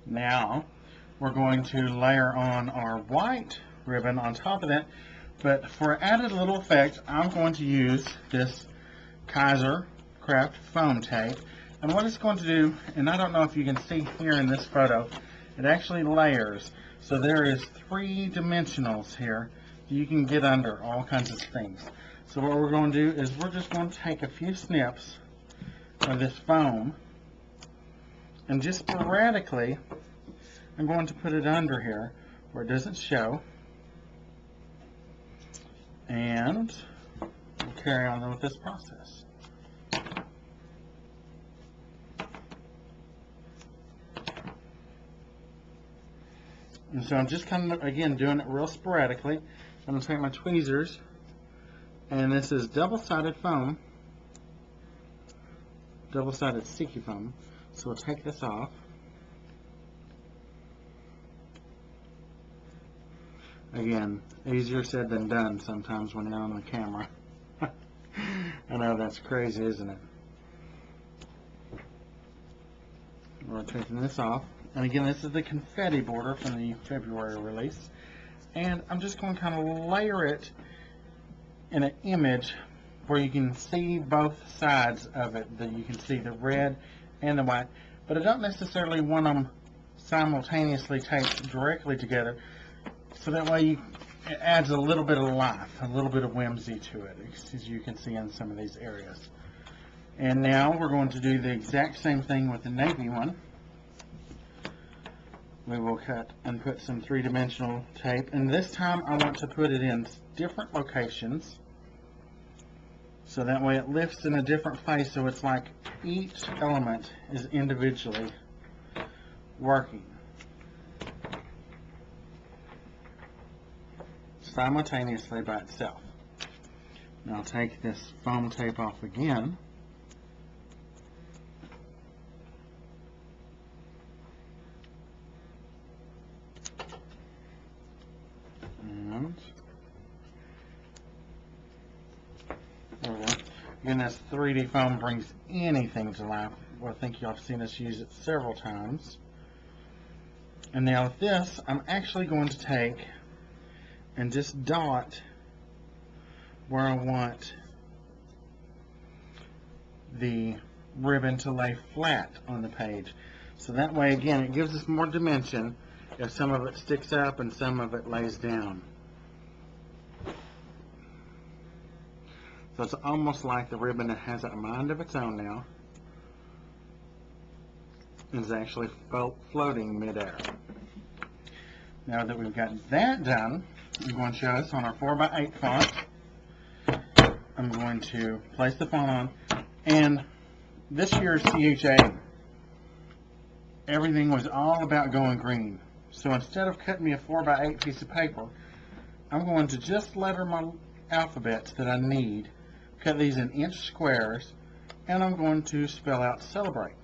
Now we're going to layer on our white ribbon on top of that, but for added little effect, I'm going to use this Kaiser Craft foam tape. And what it's going to do, and I don't know if you can see here in this photo, it actually layers. So there is 3 dimensionals here. You can get under all kinds of things. So what we're going to do is we're just going to take a few snips of this foam, and just sporadically I'm going to put it under here where it doesn't show, and we'll carry on with this process. And so I'm just kind of, again, doing it real sporadically. I'm going to take my tweezers, and this is double-sided foam, double-sided sticky foam. So we'll take this off. Again, easier said than done sometimes when you're on the camera. I know that's crazy, isn't it? We're taking this off. And again, this is the confetti border from the February release. And I'm just going to kind of layer it in an image where you can see both sides of it. That you can see the red and the white. But I don't necessarily want them simultaneously taped directly together. So that way it adds a little bit of life, a little bit of whimsy to it, as you can see in some of these areas. And now we're going to do the exact same thing with the navy one. We will cut and put some 3-dimensional tape, and this time I want to put it in different locations, so that way it lifts in a different place, so it's like each element is individually working simultaneously by itself. Now I'll take this foam tape off again. And there we go. Again, this 3D foam brings anything to life. Well, I think y'all have seen us use it several times. And now with this, I'm actually going to take and just dot where I want the ribbon to lay flat on the page. So that way, again, it gives us more dimension if some of it sticks up and some of it lays down. So it's almost like the ribbon that has a mind of its own now is actually floating midair. Now that we've got that done, I'm going to show us on our 4x8 font. I'm going to place the font on, and this year's CHA, everything was all about going green. So instead of cutting me a 4x8 piece of paper, I'm going to just letter my alphabets that I need, cut these in inch squares, and I'm going to spell out celebrate.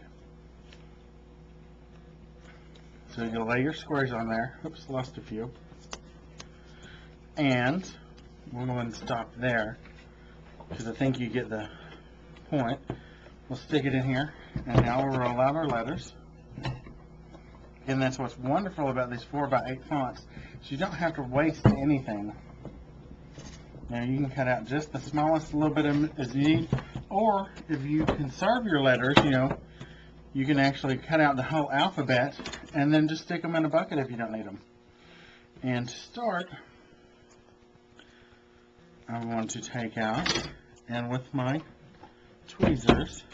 So you'll lay your squares on there. Oops, lost a few. And we're going to stop there because I think you get the point. We'll stick it in here, and now we'll roll out our letters. And that's what's wonderful about these 4x8 fonts, is you don't have to waste anything. Now you can cut out just the smallest little bit as you need, or if you conserve your letters, you know, you can actually cut out the whole alphabet and then just stick them in a bucket if you don't need them. And to start, I'm going to take out, and with my tweezers,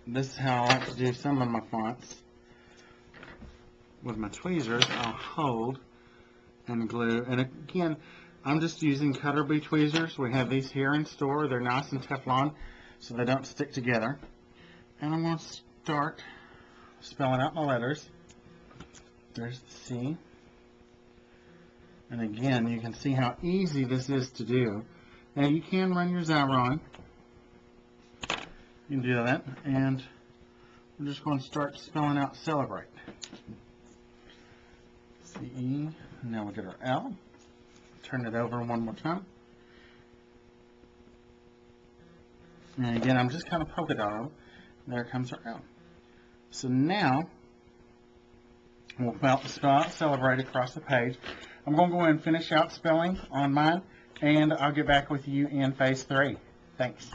this is how I like to do some of my fonts. With my tweezers, I'll hold and glue. And again, I'm just using Cutter Bee tweezers. We have these here in store. They're nice and Teflon, so they don't stick together. And I'm going to start spelling out my letters. There's the C. And again, you can see how easy this is to do. Now you can run your Xyron. You can do that. And we're just going to start spelling out celebrate. C-E. Now we'll get our L. Turn it over one more time. And again, I'm just kind of polka dotting. There comes our L. So now We'll spell out Celebrate across the page. I'm going to go ahead and finish out spelling on mine, and I'll get back with you in phase 3. Thanks.